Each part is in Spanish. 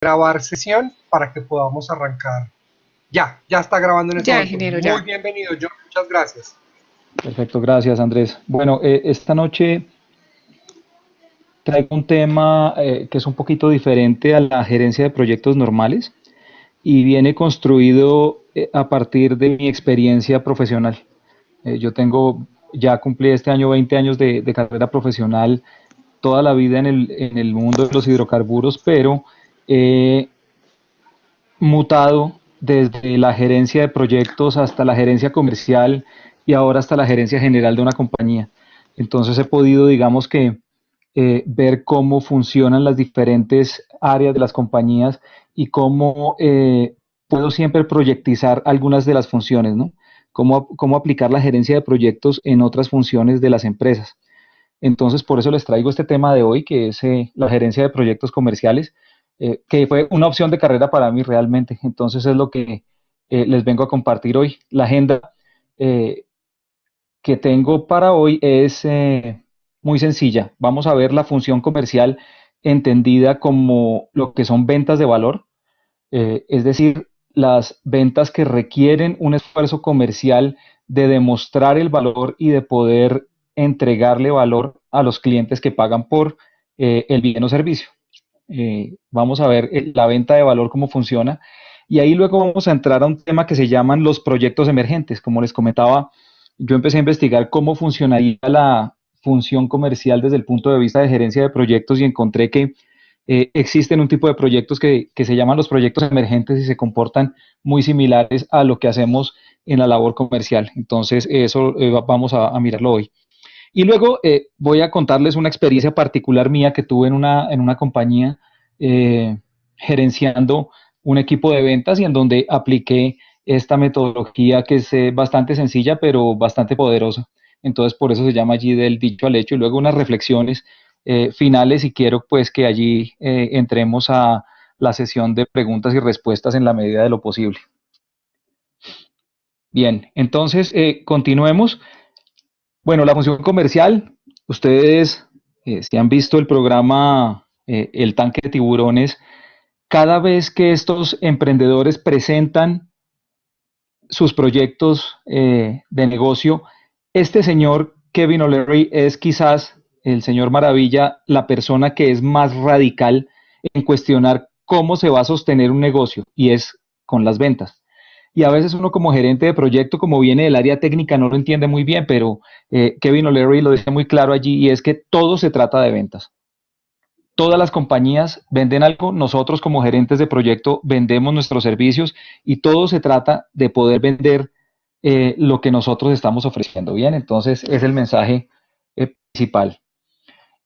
Grabar sesión para que podamos arrancar. Ya está grabando en este Ya, momento. ingeniero, Muy ya. bienvenido, John. Muchas gracias. Perfecto, gracias Andrés. Bueno, esta noche traigo un tema que es un poquito diferente a la gerencia de proyectos normales y viene construido a partir de mi experiencia profesional. Ya cumplí este año 20 años de carrera profesional, toda la vida en el mundo de los hidrocarburos, pero he mutado desde la gerencia de proyectos hasta la gerencia comercial y ahora hasta la gerencia general de una compañía. Entonces he podido, digamos que, ver cómo funcionan las diferentes áreas de las compañías y cómo puedo siempre proyectizar algunas de las funciones, ¿no? Cómo aplicar la gerencia de proyectos en otras funciones de las empresas. Entonces, por eso les traigo este tema de hoy, que es la gerencia de proyectos comerciales, que fue una opción de carrera para mí realmente. Entonces, es lo que les vengo a compartir hoy. La agenda eh, que tengo para hoy es muy sencilla. Vamos a ver la función comercial entendida como lo que son ventas de valor, es decir, las ventas que requieren un esfuerzo comercial de demostrar el valor y de poder entregarle valor a los clientes que pagan por el bien o servicio. Vamos a ver la venta de valor, cómo funciona. Y ahí luego vamos a entrar a un tema que se llaman los proyectos emergentes. Como les comentaba, yo empecé a investigar cómo funcionaría la función comercial desde el punto de vista de gerencia de proyectos y encontré que existen un tipo de proyectos que se llaman los proyectos emergentes y se comportan muy similares a lo que hacemos en la labor comercial. Entonces, eso vamos a mirarlo hoy. Y luego voy a contarles una experiencia particular mía que tuve en una compañía gerenciando un equipo de ventas y en donde apliqué esta metodología que es bastante sencilla pero bastante poderosa. Entonces por eso se llama allí del dicho al hecho y luego unas reflexiones finales y quiero pues que allí entremos a la sesión de preguntas y respuestas en la medida de lo posible. Bien, entonces continuemos. Bueno, la función comercial, ustedes si han visto el programa El tanque de tiburones, cada vez que estos emprendedores presentan sus proyectos de negocio, este señor Kevin O'Leary es quizás el señor Maravilla, la persona que es más radical en cuestionar cómo se va a sostener un negocio y es con las ventas. Y a veces uno como gerente de proyecto, como viene del área técnica, no lo entiende muy bien, pero Kevin O'Leary lo dice muy claro allí y es que todo se trata de ventas. Todas las compañías venden algo, nosotros como gerentes de proyecto vendemos nuestros servicios y todo se trata de poder vender lo que nosotros estamos ofreciendo. Bien, entonces es el mensaje principal.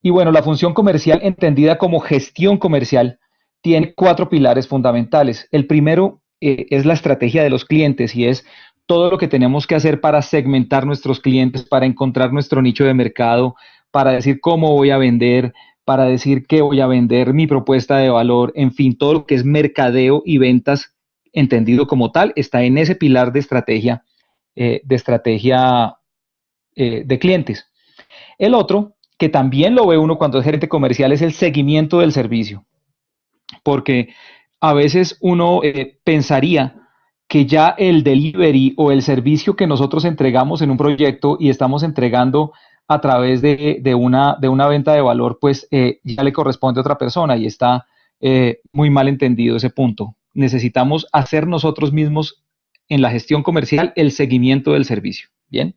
Y bueno, la función comercial entendida como gestión comercial tiene cuatro pilares fundamentales. El primero es la estrategia de los clientes y es todo lo que tenemos que hacer para segmentar nuestros clientes, para encontrar nuestro nicho de mercado, para decir cómo voy a vender, para decir qué voy a vender, mi propuesta de valor, en fin, todo lo que es mercadeo y ventas entendido como tal está en ese pilar de estrategia de clientes. El otro, que también lo ve uno cuando es gerente comercial, es el seguimiento del servicio, porque a veces uno pensaría que ya el delivery o el servicio que nosotros entregamos en un proyecto y estamos entregando a través de una venta de valor, pues ya le corresponde a otra persona y está muy mal entendido ese punto. Necesitamos hacer nosotros mismos en la gestión comercial el seguimiento del servicio. Bien.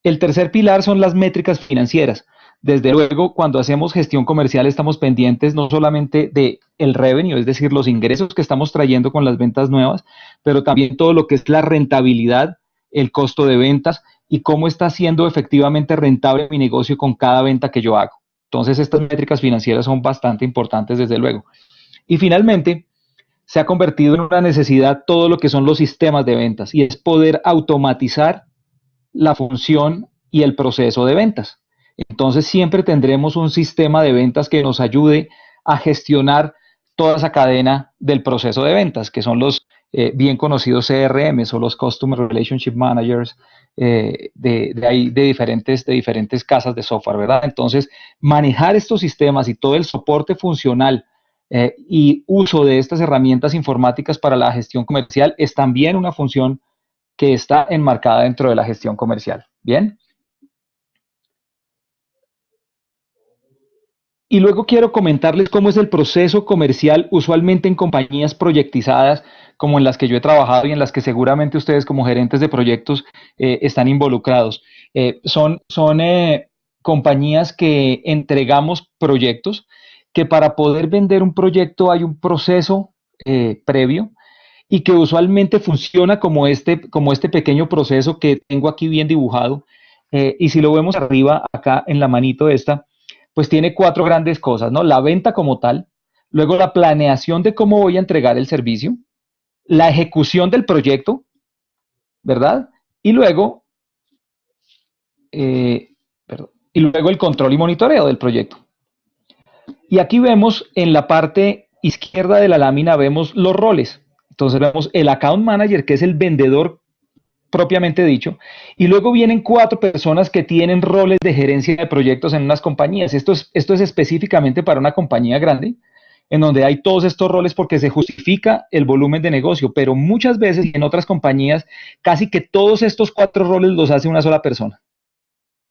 El tercer pilar son las métricas financieras. Desde luego, cuando hacemos gestión comercial estamos pendientes no solamente de el revenue, es decir, los ingresos que estamos trayendo con las ventas nuevas, pero también todo lo que es la rentabilidad, el costo de ventas y cómo está siendo efectivamente rentable mi negocio con cada venta que yo hago. Entonces, estas métricas financieras son bastante importantes, desde luego. Y finalmente, se ha convertido en una necesidad todo lo que son los sistemas de ventas y es poder automatizar la función y el proceso de ventas. Entonces siempre tendremos un sistema de ventas que nos ayude a gestionar toda esa cadena del proceso de ventas, que son los bien conocidos CRM, o los Customer Relationship Managers de diferentes casas de software, ¿verdad? Entonces, manejar estos sistemas y todo el soporte funcional y uso de estas herramientas informáticas para la gestión comercial es también una función que está enmarcada dentro de la gestión comercial. Bien. Y luego quiero comentarles cómo es el proceso comercial usualmente en compañías proyectizadas como en las que yo he trabajado y en las que seguramente ustedes como gerentes de proyectos están involucrados. Son compañías que entregamos proyectos, que para poder vender un proyecto hay un proceso previo y que usualmente funciona como este pequeño proceso que tengo aquí bien dibujado. Y si lo vemos arriba, acá en la manito esta, pues tiene cuatro grandes cosas, ¿no? La venta como tal, luego la planeación de cómo voy a entregar el servicio, la ejecución del proyecto, ¿verdad? Y luego, eh, y luego el control y monitoreo del proyecto. Y aquí vemos en la parte izquierda de la lámina, vemos los roles. Entonces vemos el account manager, que es el vendedor propiamente dicho, y luego vienen cuatro personas que tienen roles de gerencia de proyectos en unas compañías. Esto es específicamente para una compañía grande, en donde hay todos estos roles porque se justifica el volumen de negocio, pero muchas veces en otras compañías casi que todos estos cuatro roles los hace una sola persona.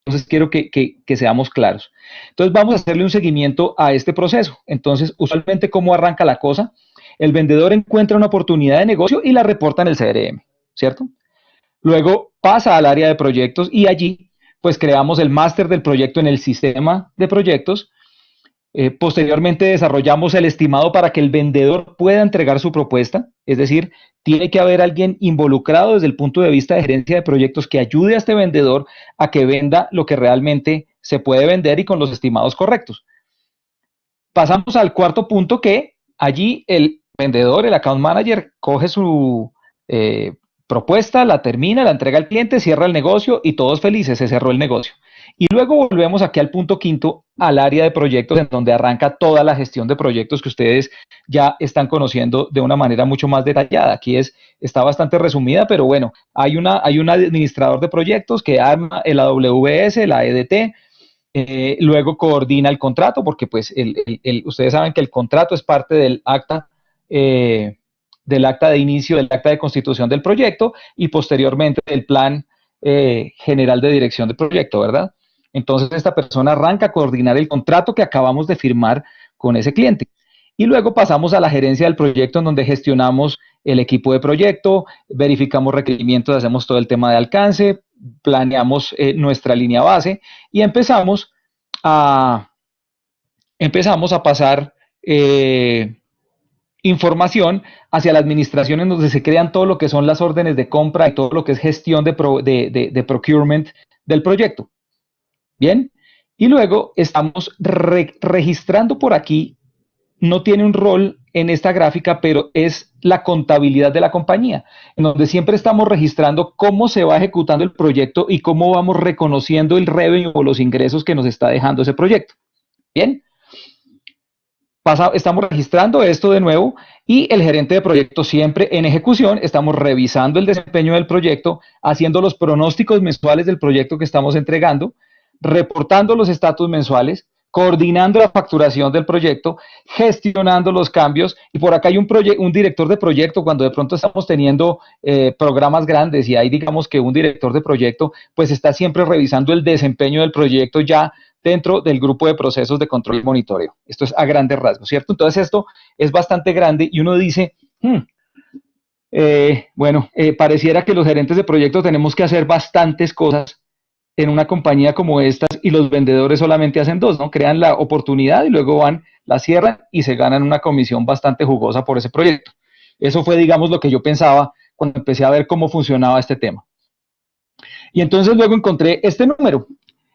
Entonces quiero que seamos claros. Entonces vamos a hacerle un seguimiento a este proceso. Entonces, usualmente, ¿cómo arranca la cosa? El vendedor encuentra una oportunidad de negocio y la reporta en el CRM, ¿cierto? Luego pasa al área de proyectos y allí pues creamos el máster del proyecto en el sistema de proyectos. Posteriormente desarrollamos el estimado para que el vendedor pueda entregar su propuesta, es decir, tiene que haber alguien involucrado desde el punto de vista de gerencia de proyectos que ayude a este vendedor a que venda lo que realmente se puede vender y con los estimados correctos. Pasamos al cuarto punto, que allí el vendedor, el account manager, coge su propuesta, la termina, la entrega al cliente, cierra el negocio y todos felices, se cerró el negocio. Y luego volvemos aquí al punto quinto, al área de proyectos, en donde arranca toda la gestión de proyectos que ustedes ya están conociendo de una manera mucho más detallada. Aquí está bastante resumida, pero bueno, hay un administrador de proyectos que arma el AWS, la EDT, luego coordina el contrato, porque pues ustedes saben que el contrato es parte del acta de inicio, del acta de constitución del proyecto y posteriormente del plan general de dirección del proyecto, ¿verdad? Entonces esta persona arranca a coordinar el contrato que acabamos de firmar con ese cliente. Y luego pasamos a la gerencia del proyecto, en donde gestionamos el equipo de proyecto, verificamos requerimientos, hacemos todo el tema de alcance, planeamos nuestra línea base y a, empezamos a pasar información hacia la administración, en donde se crean todo lo que son las órdenes de compra y todo lo que es gestión de procurement del proyecto. Bien, y luego estamos registrando por aquí, no tiene un rol en esta gráfica, pero es la contabilidad de la compañía, en donde siempre estamos registrando cómo se va ejecutando el proyecto y cómo vamos reconociendo el revenue o los ingresos que nos está dejando ese proyecto. Bien, estamos registrando esto de nuevo y el gerente de proyecto siempre en ejecución, estamos revisando el desempeño del proyecto, haciendo los pronósticos mensuales del proyecto que estamos entregando, reportando los estatus mensuales, coordinando la facturación del proyecto, gestionando los cambios, y por acá hay un director de proyecto. Cuando de pronto estamos teniendo programas grandes y hay, digamos, que un director de proyecto pues está siempre revisando el desempeño del proyecto ya dentro del grupo de procesos de control y monitoreo. Esto es a grandes rasgos, ¿cierto? Entonces esto es bastante grande y uno dice, pareciera que los gerentes de proyecto tenemos que hacer bastantes cosas en una compañía como estas y los vendedores solamente hacen dos, ¿no? Crean la oportunidad y luego van, la cierran y se ganan una comisión bastante jugosa por ese proyecto. Eso fue, digamos, lo que yo pensaba cuando empecé a ver cómo funcionaba este tema. Y entonces luego encontré este número.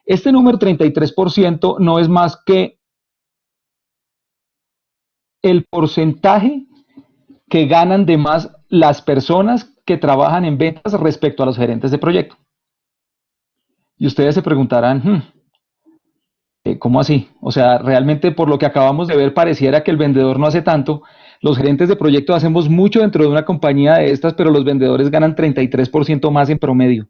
Este número 33% no es más que el porcentaje que ganan de más las personas que trabajan en ventas respecto a los gerentes de proyecto. Y ustedes se preguntarán, ¿cómo así? O sea, realmente por lo que acabamos de ver pareciera que el vendedor no hace tanto. Los gerentes de proyecto hacemos mucho dentro de una compañía de estas, pero los vendedores ganan 33% más en promedio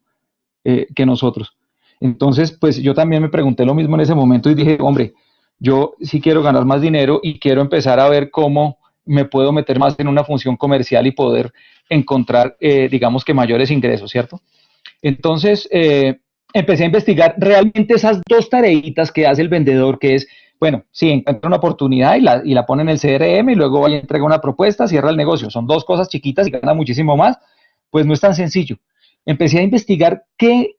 que nosotros. Entonces, pues yo también me pregunté lo mismo en ese momento y dije, hombre, yo sí quiero ganar más dinero y quiero empezar a ver cómo me puedo meter más en una función comercial y poder encontrar, digamos que mayores ingresos, ¿cierto? Entonces, empecé a investigar realmente esas dos tareitas que hace el vendedor, que es, bueno, sí, encuentra una oportunidad y la pone en el CRM y luego va y entrega una propuesta, cierra el negocio. Son dos cosas chiquitas y gana muchísimo más, pues no es tan sencillo. Empecé a investigar qué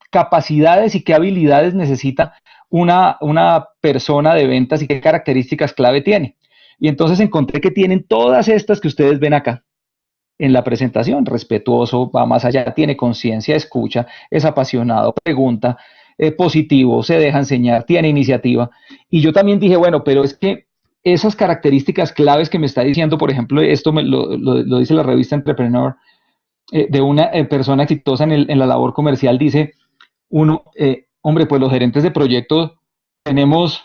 capacidades y qué habilidades necesita una persona de ventas y qué características clave tiene. Y entonces encontré que tienen todas estas que ustedes ven acá en la presentación, respetuoso, va más allá, tiene conciencia, escucha, es apasionado, pregunta, positivo, se deja enseñar, tiene iniciativa. Y yo también dije, bueno, pero es que esas características claves que me está diciendo, por ejemplo, esto lo dice la revista Entrepreneur, de una persona exitosa en la labor comercial, dice uno, hombre, pues los gerentes de proyectos tenemos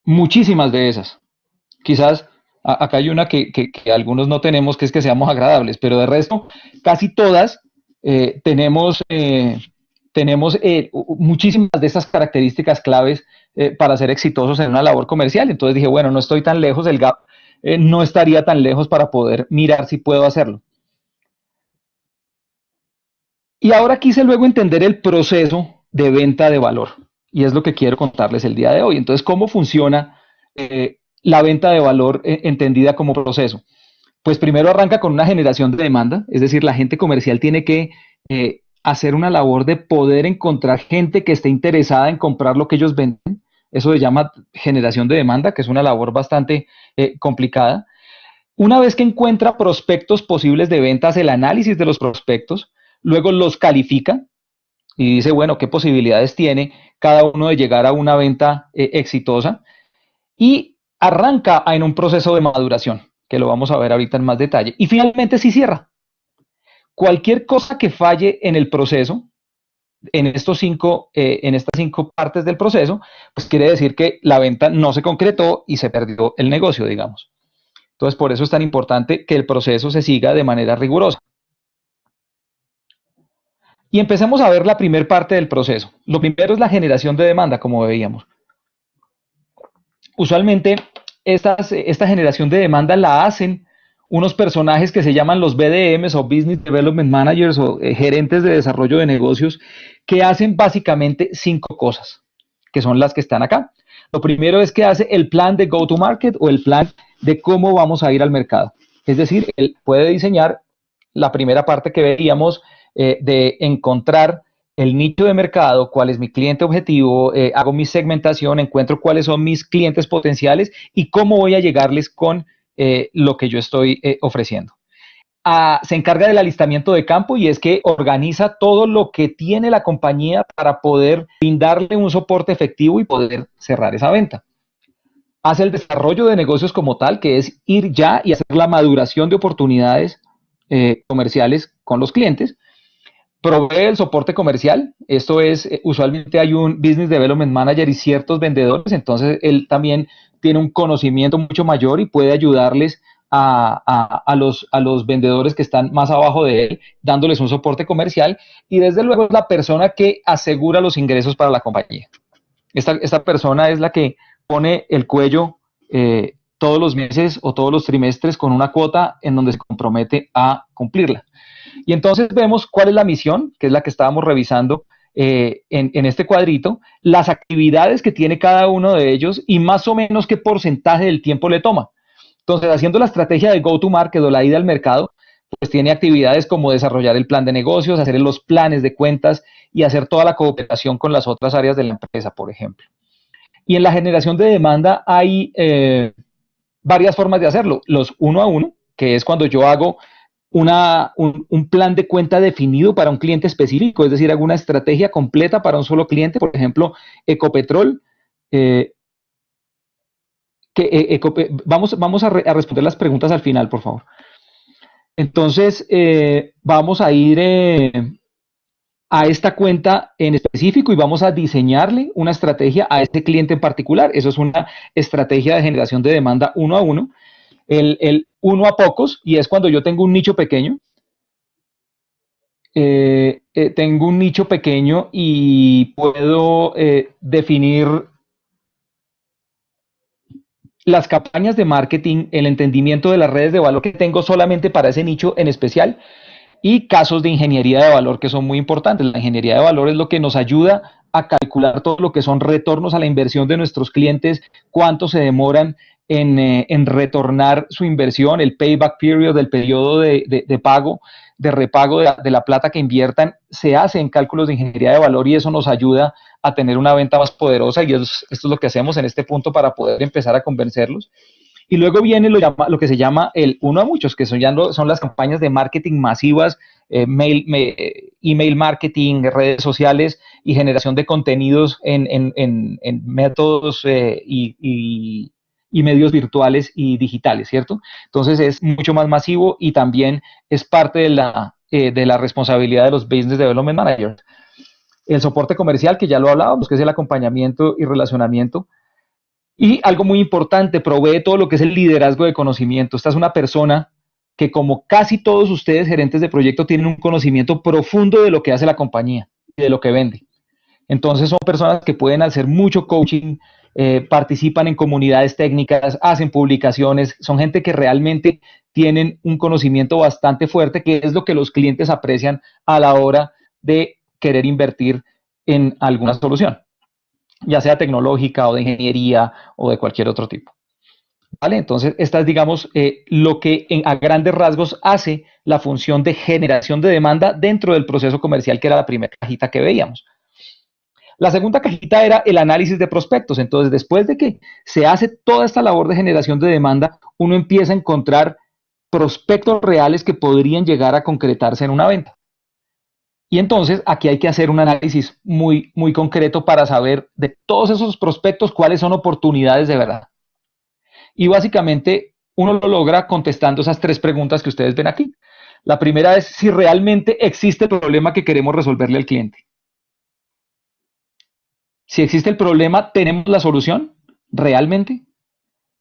muchísimas de esas. Quizás acá hay una que algunos no tenemos, que es que seamos agradables, pero de resto, casi todas tenemos muchísimas de estas características claves para ser exitosos en una labor comercial. Entonces dije, bueno, no estoy tan lejos, el gap no estaría tan lejos para poder mirar si puedo hacerlo. Y ahora quise luego entender el proceso de venta de valor. Y es lo que quiero contarles el día de hoy. Entonces, ¿cómo funciona la venta de valor entendida como proceso? Pues primero arranca con una generación de demanda, es decir, la gente comercial tiene que hacer una labor de poder encontrar gente que esté interesada en comprar lo que ellos venden. Eso se llama generación de demanda, que es una labor bastante complicada. Una vez que encuentra prospectos posibles de ventas, el análisis de los prospectos, luego los califica y dice, bueno, qué posibilidades tiene cada uno de llegar a una venta exitosa y arranca en un proceso de maduración, que lo vamos a ver ahorita en más detalle. Y finalmente sí cierra. Cualquier cosa que falle en el proceso, en estas cinco partes del proceso, pues quiere decir que la venta no se concretó y se perdió el negocio, digamos. Entonces, por eso es tan importante que el proceso se siga de manera rigurosa. Y empecemos a ver la primera parte del proceso. Lo primero es la generación de demanda, como veíamos. Usualmente esta generación de demanda la hacen unos personajes que se llaman los BDMs o Business Development Managers o gerentes de desarrollo de negocios, que hacen básicamente cinco cosas, que son las que están acá. Lo primero es que hace el plan de go-to-market o el plan de cómo vamos a ir al mercado. Es decir, él puede diseñar la primera parte que veíamos de encontrar el nicho de mercado, cuál es mi cliente objetivo, hago mi segmentación, encuentro cuáles son mis clientes potenciales y cómo voy a llegarles con lo que yo estoy ofreciendo. Se encarga del alistamiento de campo y es que organiza todo lo que tiene la compañía para poder brindarle un soporte efectivo y poder cerrar esa venta. Hace el desarrollo de negocios como tal, que es ir ya y hacer la maduración de oportunidades comerciales con los clientes. Provee el soporte comercial, esto es, usualmente hay un Business Development Manager y ciertos vendedores, entonces él también tiene un conocimiento mucho mayor y puede ayudarles a los vendedores que están más abajo de él, dándoles un soporte comercial y desde luego es la persona que asegura los ingresos para la compañía. Esta persona es la que pone el cuello todos los meses o todos los trimestres con una cuota en donde se compromete a cumplirla. Y entonces vemos cuál es la misión, que es la que estábamos revisando en este cuadrito, las actividades que tiene cada uno de ellos y más o menos qué porcentaje del tiempo le toma. Entonces, haciendo la estrategia de go-to-market o la ida al mercado, pues tiene actividades como desarrollar el plan de negocios, hacer los planes de cuentas y hacer toda la cooperación con las otras áreas de la empresa, por ejemplo. Y en la generación de demanda hay varias formas de hacerlo. Los uno a uno, que es cuando yo hago un plan de cuenta definido para un cliente específico, es decir, hago una estrategia completa para un solo cliente, por ejemplo, Ecopetrol. Vamos a responder las preguntas al final, por favor. Entonces, vamos a ir a esta cuenta en específico y vamos a diseñarle una estrategia a este cliente en particular. Eso es una estrategia de generación de demanda uno a uno. El uno a pocos, y es cuando yo tengo un nicho pequeño. Tengo un nicho pequeño y puedo definir las campañas de marketing, el entendimiento de las redes de valor que tengo solamente para ese nicho en especial y casos de ingeniería de valor que son muy importantes. La ingeniería de valor es lo que nos ayuda a calcular todo lo que son retornos a la inversión de nuestros clientes, cuánto se demoran en retornar su inversión, el payback period, el periodo de pago, de repago de la plata que inviertan, se hace en cálculos de ingeniería de valor y eso nos ayuda a tener una venta más poderosa y esto es lo que hacemos en este punto para poder empezar a convencerlos. Y luego viene lo que se llama el uno a muchos, que son las campañas de marketing masivas, email marketing, redes sociales y generación de contenidos en métodos y medios virtuales y digitales, ¿cierto? Entonces es mucho más masivo y también es parte de la responsabilidad de los Business Development Managers. El soporte comercial, que ya lo hablábamos, que es el acompañamiento y relacionamiento. Y algo muy importante, provee todo lo que es el liderazgo de conocimiento. Esta es una persona que, como casi todos ustedes, gerentes de proyecto, tienen un conocimiento profundo de lo que hace la compañía y de lo que vende. Entonces son personas que pueden hacer mucho coaching, participan en comunidades técnicas, hacen publicaciones, son gente que realmente tienen un conocimiento bastante fuerte, que es lo que los clientes aprecian a la hora de querer invertir en alguna solución, ya sea tecnológica o de ingeniería o de cualquier otro tipo. ¿Vale? Entonces, esta es, digamos, lo que a grandes rasgos hace la función de generación de demanda dentro del proceso comercial, que era la primera cajita que veíamos. La segunda cajita era el análisis de prospectos. Entonces, después de que se hace toda esta labor de generación de demanda, uno empieza a encontrar prospectos reales que podrían llegar a concretarse en una venta. Y entonces aquí hay que hacer un análisis muy, muy concreto para saber de todos esos prospectos cuáles son oportunidades de verdad. Y básicamente uno lo logra contestando esas tres preguntas que ustedes ven aquí. La primera es si realmente existe el problema que queremos resolverle al cliente. Si existe el problema, ¿tenemos la solución realmente?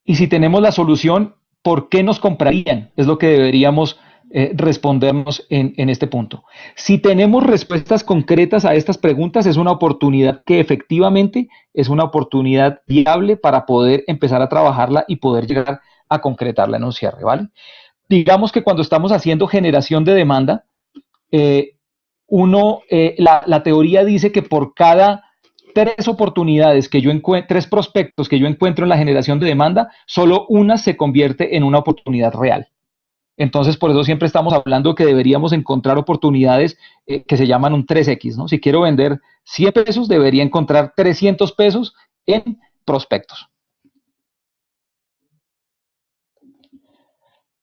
Y si tenemos la solución, ¿por qué nos comprarían? Es lo que deberíamos respondernos en este punto. Si tenemos respuestas concretas a estas preguntas, es una oportunidad que efectivamente es una oportunidad viable para poder empezar a trabajarla y poder llegar a concretarla en un cierre, ¿vale? Digamos que cuando estamos haciendo generación de demanda, eh, la teoría dice que por cada tres oportunidades que yo encuentro, tres prospectos que yo encuentro en la generación de demanda, solo una se convierte en una oportunidad real. Entonces, por eso siempre estamos hablando que deberíamos encontrar oportunidades que se llaman un 3X, ¿no? Si quiero vender 100 pesos, debería encontrar 300 pesos en prospectos.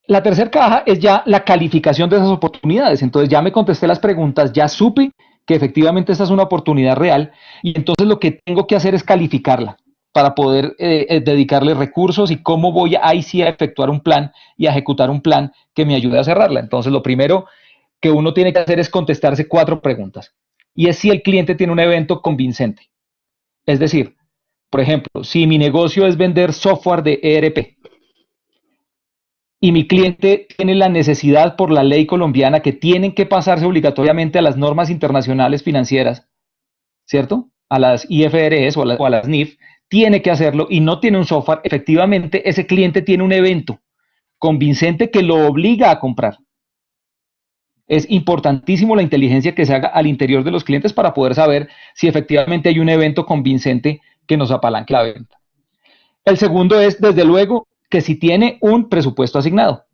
La tercera caja es ya la calificación de esas oportunidades. Entonces ya me contesté las preguntas, ya supe que efectivamente esta es una oportunidad real y entonces lo que tengo que hacer es calificarla para poder dedicarle recursos y cómo voy ahí sí a efectuar un plan y a ejecutar un plan que me ayude a cerrarla. Entonces lo primero que uno tiene que hacer es contestarse 4 preguntas y es si el cliente tiene un evento convincente. Es decir, por ejemplo, si mi negocio es vender software de ERP, y mi cliente tiene la necesidad por la ley colombiana que tienen que pasarse obligatoriamente a las normas internacionales financieras, ¿cierto? A las IFRS o a las NIF, tiene que hacerlo y no tiene un software, efectivamente ese cliente tiene un evento convincente que lo obliga a comprar. Es importantísimo la inteligencia que se haga al interior de los clientes para poder saber si efectivamente hay un evento convincente que nos apalanque la venta. El segundo es, desde luego, que si tiene un presupuesto asignado.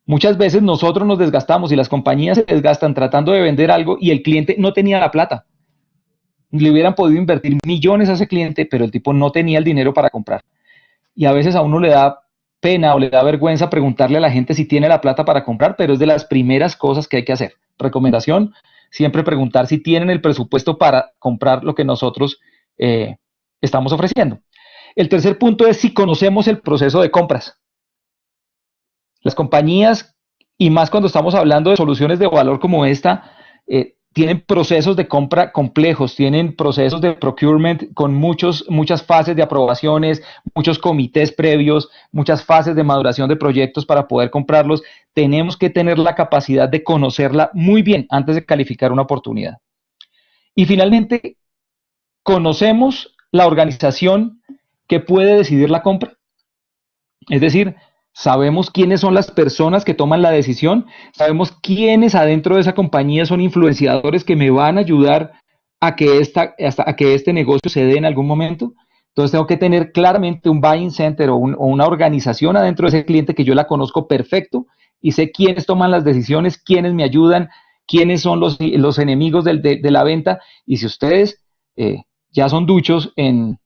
Muchas veces nosotros nos desgastamos y las compañías se desgastan tratando de vender algo y el cliente no tenía la plata. Le hubieran podido invertir millones a ese cliente, pero el tipo no tenía el dinero para comprar. Y a veces a uno le da pena o le da vergüenza preguntarle a la gente si tiene la plata para comprar, pero es de las primeras cosas que hay que hacer. Recomendación, siempre preguntar si tienen el presupuesto para comprar lo que nosotros estamos ofreciendo. El tercer punto es si conocemos el proceso de compras. Las compañías, y más cuando estamos hablando de soluciones de valor como esta, tienen procesos de compra complejos, tienen procesos de procurement con muchas fases de aprobaciones, muchos comités previos, muchas fases de maduración de proyectos para poder comprarlos. Tenemos que tener la capacidad de conocerla muy bien antes de calificar una oportunidad. Y finalmente, conocemos la organización que puede decidir la compra. Es decir, sabemos quiénes son las personas que toman la decisión, sabemos quiénes adentro de esa compañía son influenciadores que me van a ayudar a que este negocio se dé en algún momento. Entonces tengo que tener claramente un buying center o una organización adentro de ese cliente que yo la conozco perfecto y sé quiénes toman las decisiones, quiénes me ayudan, quiénes son los enemigos de la venta. Y si ustedes ya son duchos en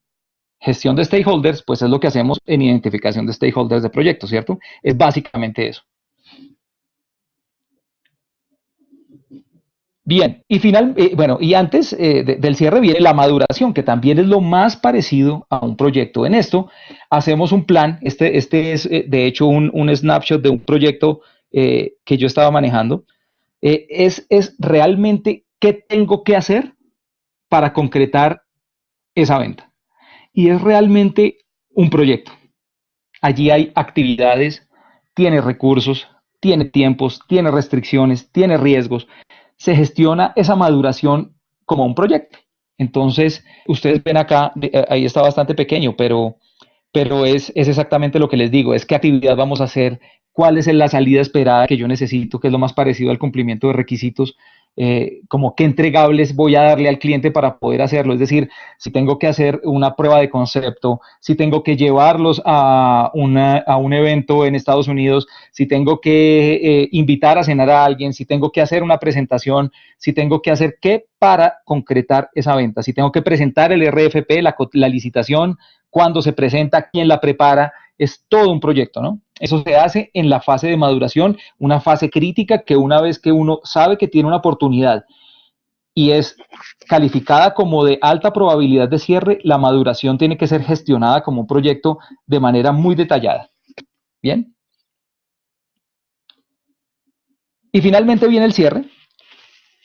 gestión de stakeholders, pues es lo que hacemos en identificación de stakeholders de proyectos, ¿cierto? Es básicamente eso. Bien, y bueno, y antes del cierre viene la maduración, que también es lo más parecido a un proyecto. En esto hacemos un plan, este es de hecho un snapshot de un proyecto que yo estaba manejando. Es realmente qué tengo que hacer para concretar esa venta. Y es realmente un proyecto. Allí hay actividades, tiene recursos, tiene tiempos, tiene restricciones, tiene riesgos. Se gestiona esa maduración como un proyecto. Entonces, ustedes ven acá, ahí está bastante pequeño, pero es exactamente lo que les digo, es qué actividad vamos a hacer, cuál es la salida esperada que yo necesito, que es lo más parecido al cumplimiento de requisitos, como qué entregables voy a darle al cliente para poder hacerlo. Es decir, si tengo que hacer una prueba de concepto, si tengo que llevarlos a un evento en Estados Unidos, si tengo que invitar a cenar a alguien, si tengo que hacer una presentación, si tengo que hacer qué para concretar esa venta, si tengo que presentar el RFP, la licitación, cuándo se presenta, quién la prepara, es todo un proyecto, ¿no? Eso se hace en la fase de maduración, una fase crítica que una vez que uno sabe que tiene una oportunidad y es calificada como de alta probabilidad de cierre, la maduración tiene que ser gestionada como un proyecto de manera muy detallada. ¿Bien? Y finalmente viene el cierre,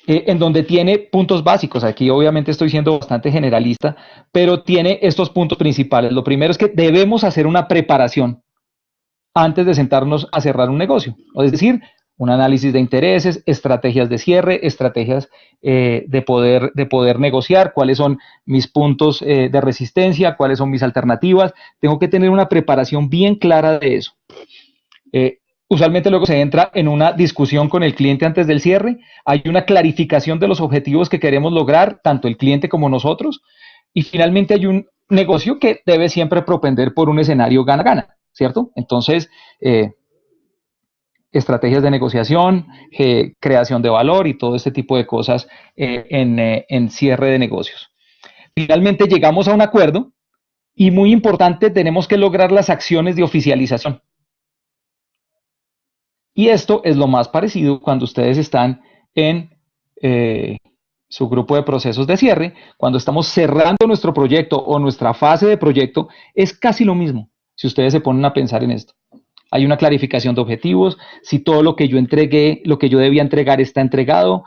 en donde tiene puntos básicos. Aquí obviamente estoy siendo bastante generalista, pero tiene estos puntos principales. Lo primero es que debemos hacer una preparación antes de sentarnos a cerrar un negocio. Es decir, un análisis de intereses, estrategias de cierre, estrategias de poder negociar, cuáles son mis puntos de resistencia, cuáles son mis alternativas. Tengo que tener una preparación bien clara de eso. Usualmente luego se entra en una discusión con el cliente antes del cierre, hay una clarificación de los objetivos que queremos lograr, tanto el cliente como nosotros, y finalmente hay un negocio que debe siempre propender por un escenario gana-gana, ¿cierto? Entonces, estrategias de negociación, creación de valor y todo este tipo de cosas en cierre de negocios. Finalmente llegamos a un acuerdo y muy importante, tenemos que lograr las acciones de oficialización. Y esto es lo más parecido cuando ustedes están en su grupo de procesos de cierre, cuando estamos cerrando nuestro proyecto o nuestra fase de proyecto, es casi lo mismo, si ustedes se ponen a pensar en esto. Hay una clarificación de objetivos, si todo lo que yo entregué, lo que yo debía entregar está entregado,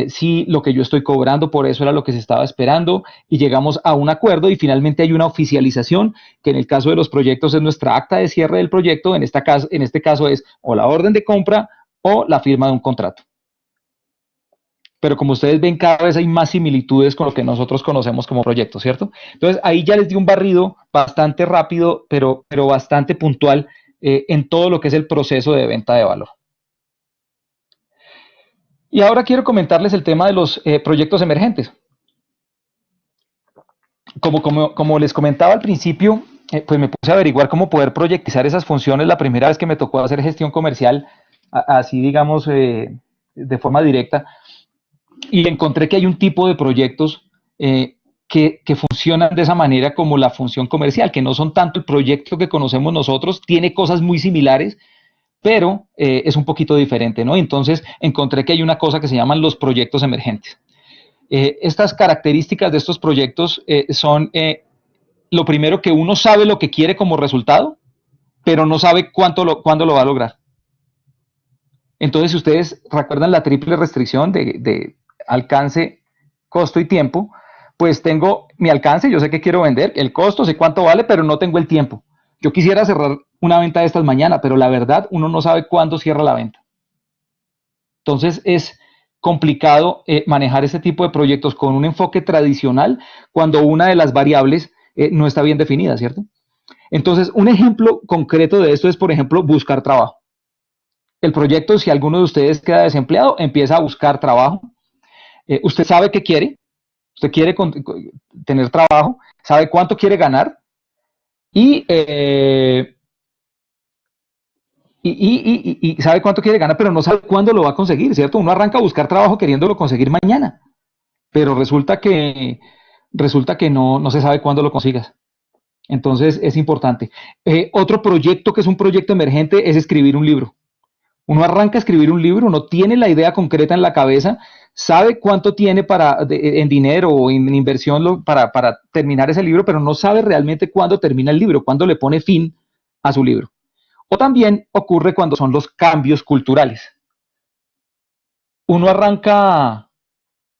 si lo que yo estoy cobrando por eso era lo que se estaba esperando y llegamos a un acuerdo y finalmente hay una oficialización que en el caso de los proyectos es nuestra acta de cierre del proyecto, en este caso es o la orden de compra o la firma de un contrato. Pero como ustedes ven, cada vez hay más similitudes con lo que nosotros conocemos como proyectos, ¿cierto? Entonces ahí ya les di un barrido bastante rápido, pero bastante puntual en todo lo que es el proceso de venta de valor. Y ahora quiero comentarles el tema de los proyectos emergentes. Como les comentaba al principio, pues me puse a averiguar cómo poder proyectizar esas funciones la primera vez que me tocó hacer gestión comercial, así digamos, de forma directa, y encontré que hay un tipo de proyectos que funcionan de esa manera como la función comercial, que no son tanto el proyecto que conocemos nosotros, tiene cosas muy similares, pero es un poquito diferente, ¿no? Entonces encontré que hay una cosa que se llaman los proyectos emergentes. Estas características de estos proyectos son, lo primero, que uno sabe lo que quiere como resultado, pero no sabe cuándo lo va a lograr. Entonces, si ustedes recuerdan la triple restricción de alcance, costo y tiempo, pues tengo mi alcance, yo sé que quiero vender, el costo, sé cuánto vale, pero no tengo el tiempo. Yo quisiera cerrar una venta de estas mañana, pero la verdad uno no sabe cuándo cierra la venta. Entonces es complicado manejar este tipo de proyectos con un enfoque tradicional cuando una de las variables no está bien definida, ¿cierto? Entonces, un ejemplo concreto de esto es, por ejemplo, buscar trabajo. El proyecto, si alguno de ustedes queda desempleado, empieza a buscar trabajo. Usted sabe qué quiere, usted quiere tener trabajo, sabe cuánto quiere ganar y, y sabe cuánto quiere ganar, pero no sabe cuándo lo va a conseguir, ¿cierto? Uno arranca a buscar trabajo queriéndolo conseguir mañana, pero resulta que no se sabe cuándo lo consigas. Entonces es importante. Otro proyecto que es un proyecto emergente es escribir un libro. Uno arranca a escribir un libro, uno tiene la idea concreta en la cabeza, sabe cuánto tiene en dinero o en inversión para terminar ese libro, pero no sabe realmente cuándo termina el libro, cuándo le pone fin a su libro. O también ocurre cuando son los cambios culturales. Uno arranca,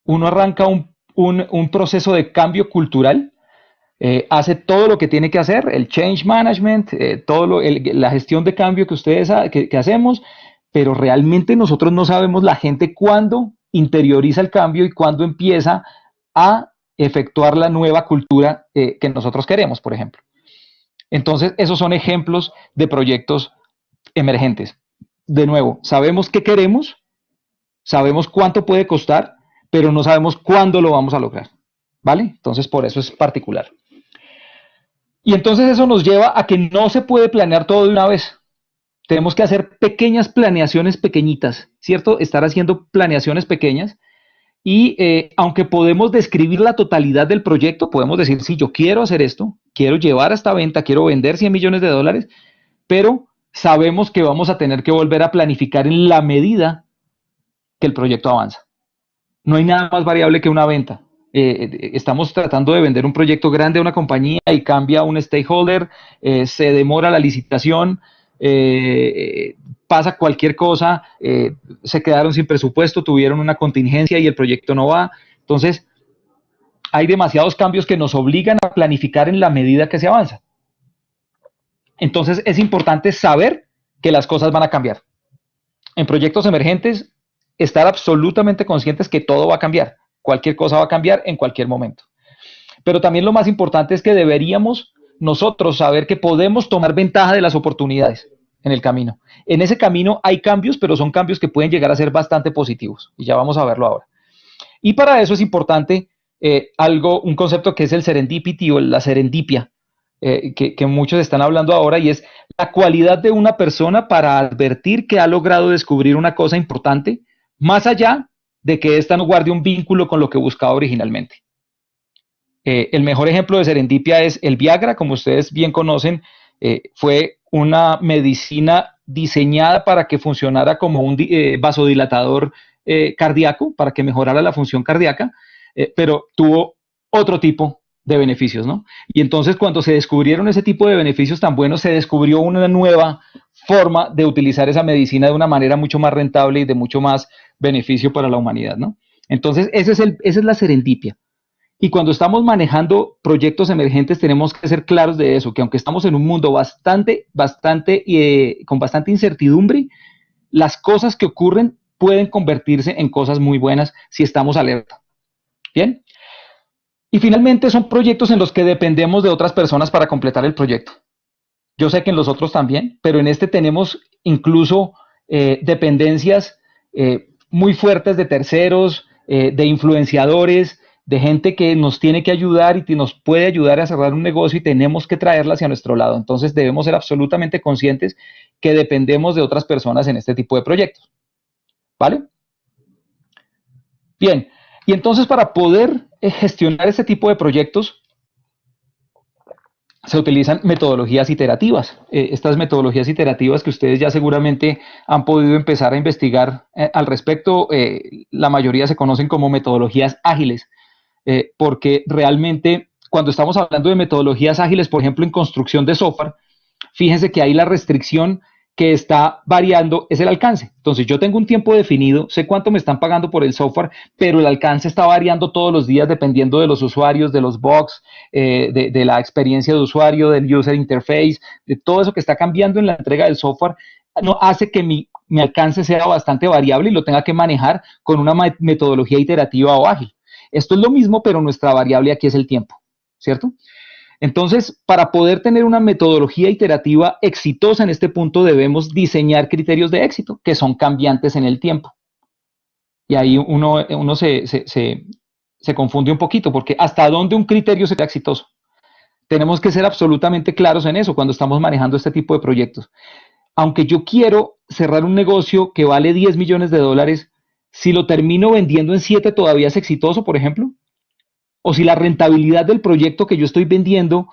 uno arranca un proceso de cambio cultural, hace todo lo que tiene que hacer, el change management, la gestión de cambio que ustedes que hacemos, pero realmente nosotros no sabemos la gente cuándo interioriza el cambio y cuándo empieza a efectuar la nueva cultura que nosotros queremos, por ejemplo. Entonces, esos son ejemplos de proyectos emergentes. De nuevo, sabemos qué queremos, sabemos cuánto puede costar, pero no sabemos cuándo lo vamos a lograr, ¿vale? Entonces, por eso es particular. Y entonces eso nos lleva a que no se puede planear todo de una vez. Tenemos que hacer pequeñas planeaciones pequeñitas, ¿cierto? Estar haciendo planeaciones pequeñas y aunque podemos describir la totalidad del proyecto, podemos decir, sí, yo quiero hacer esto, quiero llevar a esta venta, quiero vender 100 millones de dólares, pero sabemos que vamos a tener que volver a planificar en la medida que el proyecto avanza. No hay nada más variable que una venta. Estamos tratando de vender un proyecto grande a una compañía y cambia un stakeholder, se demora la licitación, pasa cualquier cosa, se quedaron sin presupuesto, tuvieron una contingencia y el proyecto no va. Entonces, hay demasiados cambios que nos obligan a planificar en la medida que se avanza. Entonces, es importante saber que las cosas van a cambiar. En proyectos emergentes, estar absolutamente conscientes que todo va a cambiar. Cualquier cosa va a cambiar en cualquier momento. Pero también lo más importante es que deberíamos nosotros saber que podemos tomar ventaja de las oportunidades en el camino. En ese camino hay cambios, pero son cambios que pueden llegar a ser bastante positivos. Y ya vamos a verlo ahora. Y para eso es importante un concepto que es el serendipity o la serendipia, que muchos están hablando ahora, y es la cualidad de una persona para advertir que ha logrado descubrir una cosa importante, más allá de que ésta no guarde un vínculo con lo que buscaba originalmente. El mejor ejemplo de serendipia es el Viagra, como ustedes bien conocen, fue una medicina diseñada para que funcionara como un vasodilatador cardíaco, para que mejorara la función cardíaca, pero tuvo otro tipo de beneficios, ¿no? Y entonces cuando se descubrieron ese tipo de beneficios tan buenos, se descubrió una nueva forma de utilizar esa medicina de una manera mucho más rentable y de mucho más beneficio para la humanidad, ¿no? Entonces, esa es la serendipia. Y cuando estamos manejando proyectos emergentes tenemos que ser claros de eso, que aunque estamos en un mundo con bastante incertidumbre, las cosas que ocurren pueden convertirse en cosas muy buenas si estamos alerta. ¿Bien? Y finalmente son proyectos en los que dependemos de otras personas para completar el proyecto. Yo sé que en los otros también, pero en este tenemos incluso dependencias muy fuertes de terceros, de influenciadores, de gente que nos tiene que ayudar y que nos puede ayudar a cerrar un negocio y tenemos que traerla hacia nuestro lado. Entonces debemos ser absolutamente conscientes que dependemos de otras personas en este tipo de proyectos. ¿Vale? Bien, y entonces para poder gestionar este tipo de proyectos se utilizan metodologías iterativas. Estas metodologías iterativas que ustedes ya seguramente han podido empezar a investigar al respecto, la mayoría se conocen como metodologías ágiles. Porque realmente cuando estamos hablando de metodologías ágiles, por ejemplo, en construcción de software, fíjense que ahí la restricción que está variando es el alcance. Entonces yo tengo un tiempo definido, sé cuánto me están pagando por el software, pero el alcance está variando todos los días dependiendo de los usuarios, de los bugs, de la experiencia de usuario, del user interface, de todo eso que está cambiando en la entrega del software, no hace que mi alcance sea bastante variable y lo tenga que manejar con una metodología iterativa o ágil. Esto es lo mismo, pero nuestra variable aquí es el tiempo, ¿cierto? Entonces, para poder tener una metodología iterativa exitosa en este punto, debemos diseñar criterios de éxito que son cambiantes en el tiempo. Y ahí uno se confunde un poquito, porque ¿hasta dónde un criterio será exitoso? Tenemos que ser absolutamente claros en eso cuando estamos manejando este tipo de proyectos. Aunque yo quiero cerrar un negocio que vale 10 millones de dólares, si lo termino vendiendo en 7 todavía es exitoso, por ejemplo, o si la rentabilidad del proyecto que yo estoy vendiendo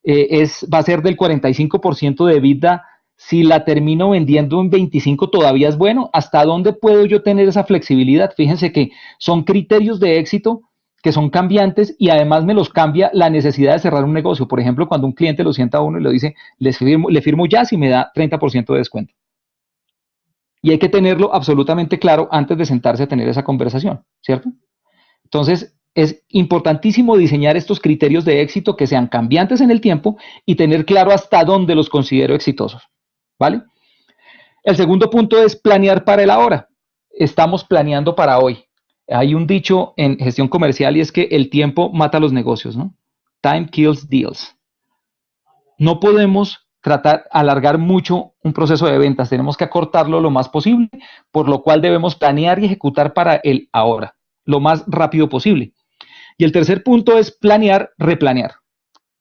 va a ser del 45% de EBITDA, si la termino vendiendo en 25 todavía es bueno. ¿Hasta dónde puedo yo tener esa flexibilidad? Fíjense que son criterios de éxito que son cambiantes y además me los cambia la necesidad de cerrar un negocio. Por ejemplo, cuando un cliente lo sienta a uno y le dice, le firmo ya si me da 30% de descuento. Y hay que tenerlo absolutamente claro antes de sentarse a tener esa conversación, ¿cierto? Entonces, es importantísimo diseñar estos criterios de éxito que sean cambiantes en el tiempo y tener claro hasta dónde los considero exitosos, ¿vale? El segundo punto es planear para el ahora. Estamos planeando para hoy. Hay un dicho en gestión comercial y es que el tiempo mata los negocios, ¿no? Time kills deals. No podemos alargar mucho un proceso de ventas, tenemos que acortarlo lo más posible, por lo cual debemos planear y ejecutar para el ahora, lo más rápido posible. Y el tercer punto es planear, replanear.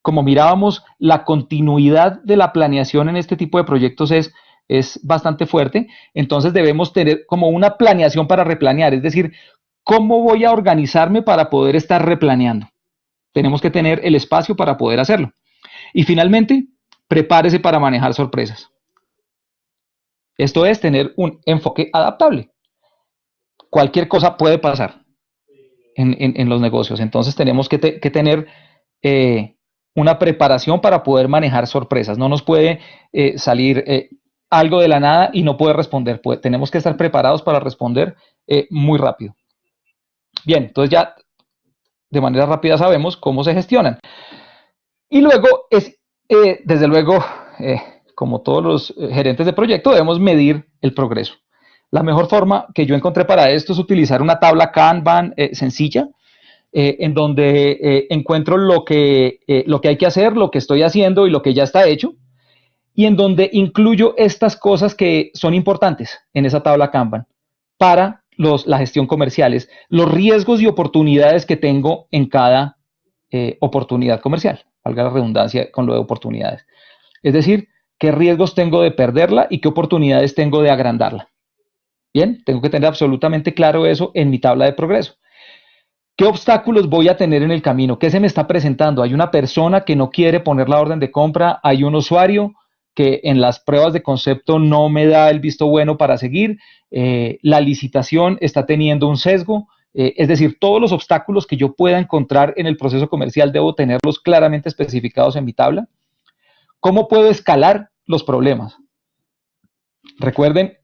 Como mirábamos, la continuidad de la planeación en este tipo de proyectos es bastante fuerte, entonces debemos tener como una planeación para replanear, es decir, ¿cómo voy a organizarme para poder estar replaneando? Tenemos que tener el espacio para poder hacerlo. Y finalmente, prepárese para manejar sorpresas. Esto es tener un enfoque adaptable. Cualquier cosa puede pasar en los negocios. Entonces tenemos que tener una preparación para poder manejar sorpresas. No nos puede salir algo de la nada y no puede responder. Tenemos que estar preparados para responder muy rápido. Bien, entonces ya de manera rápida sabemos cómo se gestionan. Y luego desde luego, como todos los gerentes de proyecto, debemos medir el progreso. La mejor forma que yo encontré para esto es utilizar una tabla Kanban sencilla, en donde encuentro lo que hay que hacer, lo que estoy haciendo y lo que ya está hecho, y en donde incluyo estas cosas que son importantes en esa tabla Kanban para la gestión comercial, los riesgos y oportunidades que tengo en cada oportunidad comercial, valga la redundancia con lo de oportunidades. Es decir, qué riesgos tengo de perderla y qué oportunidades tengo de agrandarla. Bien, tengo que tener absolutamente claro eso en mi tabla de progreso. ¿Qué obstáculos voy a tener en el camino? ¿Qué se me está presentando? Hay una persona que no quiere poner la orden de compra, hay un usuario que en las pruebas de concepto no me da el visto bueno para seguir, la licitación está teniendo un sesgo, es decir, todos los obstáculos que yo pueda encontrar en el proceso comercial debo tenerlos claramente especificados en mi tabla. ¿Cómo puedo escalar los problemas? Recuerden,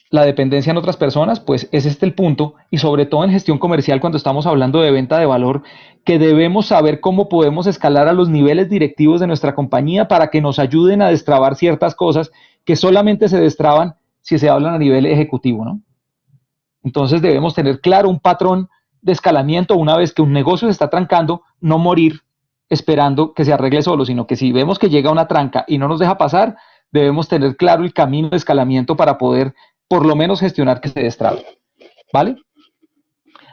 la dependencia en otras personas, pues es este el punto, y sobre todo en gestión comercial cuando estamos hablando de venta de valor, que debemos saber cómo podemos escalar a los niveles directivos de nuestra compañía para que nos ayuden a destrabar ciertas cosas que solamente se destraban si se hablan a nivel ejecutivo, ¿no? Entonces debemos tener claro un patrón de escalamiento una vez que un negocio se está trancando, no morir esperando que se arregle solo, sino que si vemos que llega una tranca y no nos deja pasar, debemos tener claro el camino de escalamiento para poder por lo menos gestionar que se destrabe, ¿vale?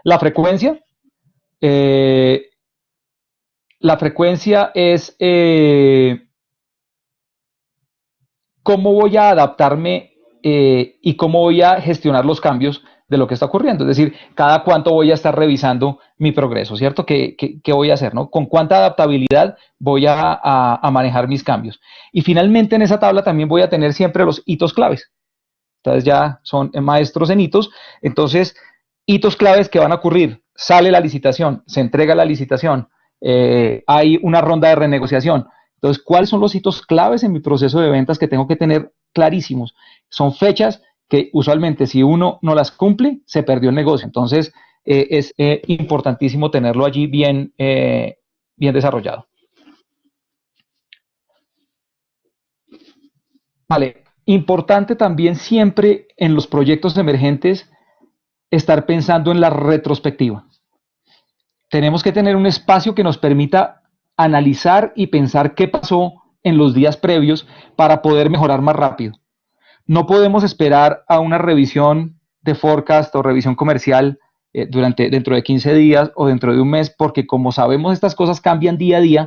La frecuencia es cómo voy a adaptarme y cómo voy a gestionar los cambios de lo que está ocurriendo. Es decir, cada cuánto voy a estar revisando mi progreso, ¿cierto? ¿Qué voy a hacer, no? ¿Con cuánta adaptabilidad voy a manejar mis cambios? Y finalmente en esa tabla también voy a tener siempre los hitos claves. Entonces ya son maestros en hitos. Entonces, hitos claves que van a ocurrir. Sale la licitación, se entrega la licitación, hay una ronda de renegociación. Entonces, ¿cuáles son los hitos claves en mi proceso de ventas que tengo que tener clarísimos? Son fechas que usualmente si uno no las cumple, se perdió el negocio. Entonces, es importantísimo tenerlo allí bien desarrollado. Vale, importante también siempre en los proyectos emergentes estar pensando en la retrospectiva. Tenemos que tener un espacio que nos permita analizar y pensar qué pasó en los días previos para poder mejorar más rápido. No podemos esperar a una revisión de forecast o revisión comercial dentro de 15 días o dentro de un mes, porque como sabemos estas cosas cambian día a día,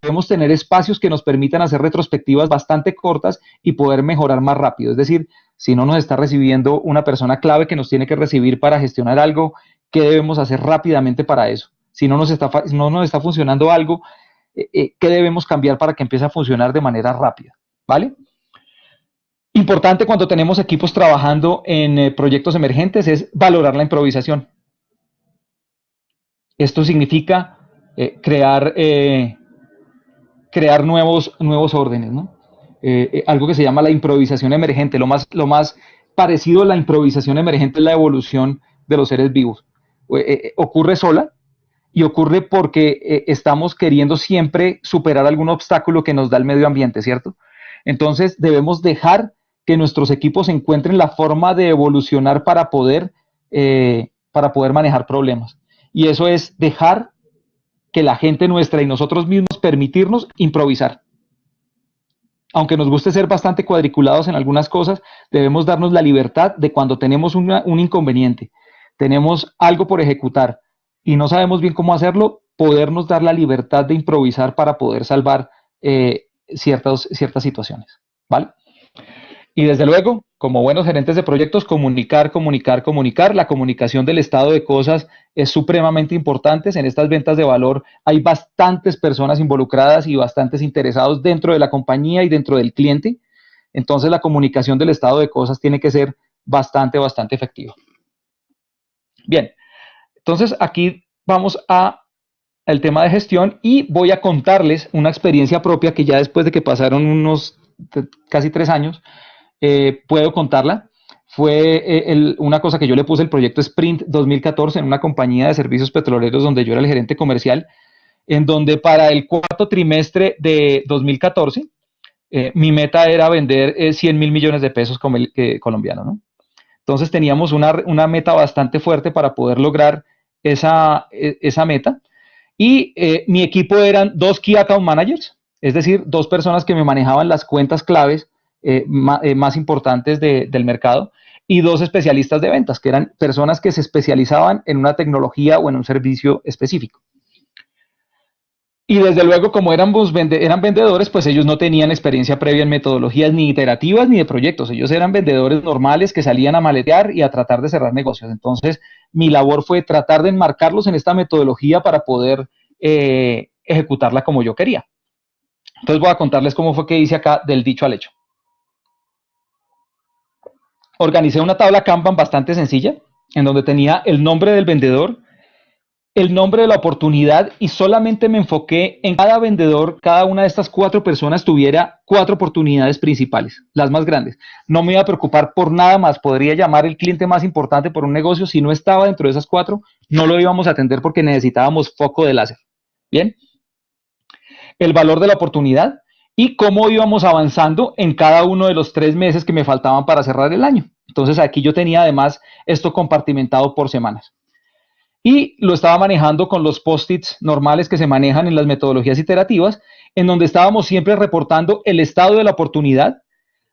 debemos tener espacios que nos permitan hacer retrospectivas bastante cortas y poder mejorar más rápido. Es decir, si no nos está recibiendo una persona clave que nos tiene que recibir para gestionar algo, ¿qué debemos hacer rápidamente para eso? Si no nos está funcionando algo, ¿qué debemos cambiar para que empiece a funcionar de manera rápida? ¿Vale? Importante cuando tenemos equipos trabajando en proyectos emergentes es valorar la improvisación. Esto significa crear nuevos órdenes, ¿no? Algo que se llama la improvisación emergente. Lo más parecido a la improvisación emergente es la evolución de los seres vivos. Ocurre sola y ocurre porque estamos queriendo siempre superar algún obstáculo que nos da el medio ambiente, ¿cierto? Entonces debemos dejar que nuestros equipos encuentren la forma de evolucionar para poder manejar problemas. Y eso es dejar que la gente nuestra y nosotros mismos permitirnos improvisar. Aunque nos guste ser bastante cuadriculados en algunas cosas, debemos darnos la libertad de cuando tenemos un inconveniente, tenemos algo por ejecutar y no sabemos bien cómo hacerlo, podernos dar la libertad de improvisar para poder salvar ciertas situaciones, ¿vale? Y desde luego, como buenos gerentes de proyectos, comunicar. La comunicación del estado de cosas es supremamente importante. En estas ventas de valor hay bastantes personas involucradas y bastantes interesados dentro de la compañía y dentro del cliente. Entonces, la comunicación del estado de cosas tiene que ser bastante efectiva. Bien, entonces aquí vamos al tema de gestión y voy a contarles una experiencia propia que ya después de que pasaron unos casi 3 años, puedo contarla. Fue una cosa que yo le puse el proyecto Sprint 2014 en una compañía de servicios petroleros donde yo era el gerente comercial, en donde para el cuarto trimestre de 2014 mi meta era vender 100.000 millones de pesos colombianos, ¿no? Entonces teníamos una meta bastante fuerte para poder lograr esa meta y mi equipo eran 2 Key Account Managers, es decir, 2 personas que me manejaban las cuentas claves más importantes del mercado y 2 especialistas de ventas, que eran personas que se especializaban en una tecnología o en un servicio específico. Y desde luego, como eran vendedores, pues ellos no tenían experiencia previa en metodologías ni iterativas ni de proyectos. Ellos eran vendedores normales que salían a maletear y a tratar de cerrar negocios. Entonces, mi labor fue tratar de enmarcarlos en esta metodología para poder ejecutarla como yo quería. Entonces, voy a contarles cómo fue que hice acá del dicho al hecho. Organicé una tabla Kanban bastante sencilla, en donde tenía el nombre del vendedor, el nombre de la oportunidad y solamente me enfoqué en cada vendedor, cada una de estas 4 personas tuviera 4 oportunidades principales, las más grandes. No me iba a preocupar por nada más, podría llamar el cliente más importante por un negocio, si no estaba dentro de esas 4, no lo íbamos a atender porque necesitábamos foco de láser. Bien, el valor de la oportunidad y cómo íbamos avanzando en cada uno de los 3 meses que me faltaban para cerrar el año. Entonces aquí yo tenía además esto compartimentado por semanas. Y lo estaba manejando con los post-its normales que se manejan en las metodologías iterativas, en donde estábamos siempre reportando el estado de la oportunidad,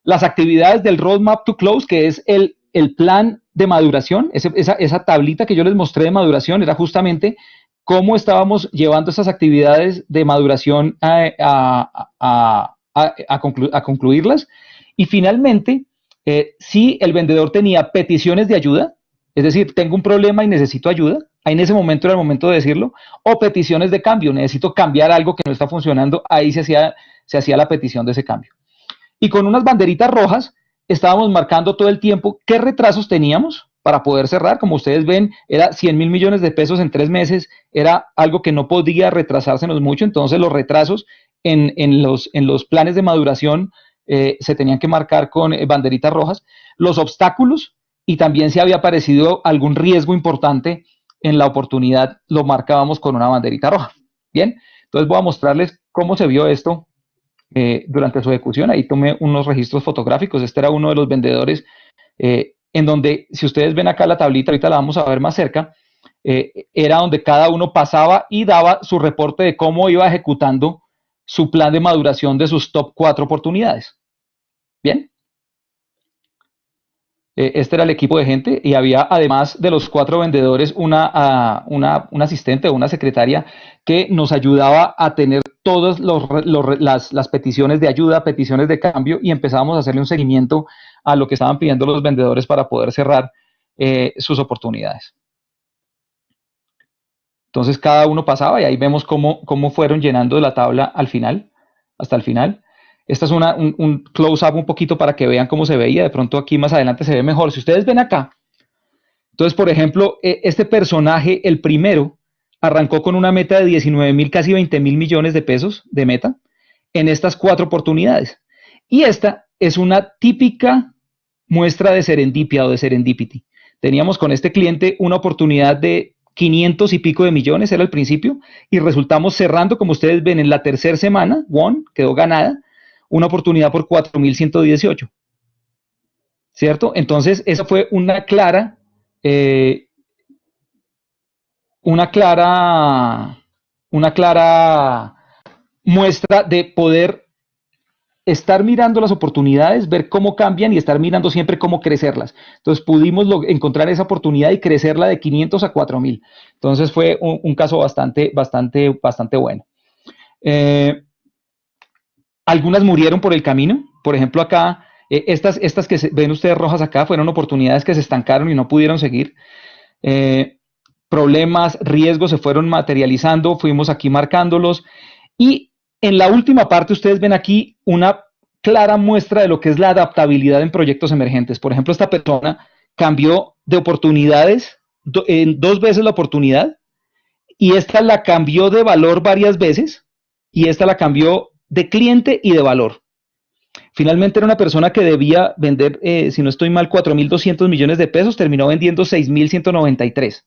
las actividades del roadmap to close, que es el plan de maduración, esa tablita que yo les mostré de maduración, era justamente cómo estábamos llevando esas actividades de maduración a concluirlas. Y finalmente, si el vendedor tenía peticiones de ayuda, es decir, tengo un problema y necesito ayuda, ahí en ese momento era el momento de decirlo, o peticiones de cambio, necesito cambiar algo que no está funcionando, ahí se hacía la petición de ese cambio. Y con unas banderitas rojas estábamos marcando todo el tiempo qué retrasos teníamos para poder cerrar. Como ustedes ven, era 100.000 millones de pesos en 3 meses, era algo que no podía retrasársenos mucho, entonces los retrasos en los planes de maduración se tenían que marcar con banderitas rojas. Los obstáculos y también si había aparecido algún riesgo importante en la oportunidad, lo marcábamos con una banderita roja. Bien, entonces voy a mostrarles cómo se vio esto durante su ejecución. Ahí tomé unos registros fotográficos. Este era uno de los vendedores en donde, si ustedes ven acá la tablita, ahorita la vamos a ver más cerca, era donde cada uno pasaba y daba su reporte de cómo iba ejecutando su plan de maduración de sus top 4 oportunidades. Bien. Este era el equipo de gente y había, además de los 4 vendedores, una asistente o una secretaria que nos ayudaba a tener todas las peticiones de ayuda, peticiones de cambio, y empezábamos a hacerle un seguimiento a lo que estaban pidiendo los vendedores para poder cerrar sus oportunidades. Entonces cada uno pasaba y ahí vemos cómo fueron llenando la tabla al final, hasta el final. Esta es un close-up un poquito para que vean cómo se veía. De pronto aquí más adelante se ve mejor. Si ustedes ven acá, entonces, por ejemplo, este personaje, el primero, arrancó con una meta de 19.000, casi 20.000 millones de pesos de meta en estas 4 oportunidades. Y esta es una típica muestra de serendipia o de serendipity. Teníamos con este cliente una oportunidad de 500 y pico de millones, era el principio, y resultamos cerrando, como ustedes ven, en la tercera semana, quedó ganada, una oportunidad por 4.118, ¿cierto? Entonces, esa fue eh, una clara muestra de poder estar mirando las oportunidades, ver cómo cambian y estar mirando siempre cómo crecerlas. Entonces pudimos encontrar esa oportunidad y crecerla de 500 a 4.000. Entonces fue un caso bastante bueno. Algunas murieron por el camino. Por ejemplo, acá, estas que ven ustedes rojas acá fueron oportunidades que se estancaron y no pudieron seguir. Problemas, riesgos se fueron materializando, fuimos aquí marcándolos. Y en la última parte ustedes ven aquí una clara muestra de lo que es la adaptabilidad en proyectos emergentes. Por ejemplo, esta persona cambió de oportunidades, en 2 veces la oportunidad, y esta la cambió de valor varias veces, y esta la cambió de cliente y de valor. Finalmente era una persona que debía vender, si no estoy mal, 4.200 millones de pesos, terminó vendiendo 6.193.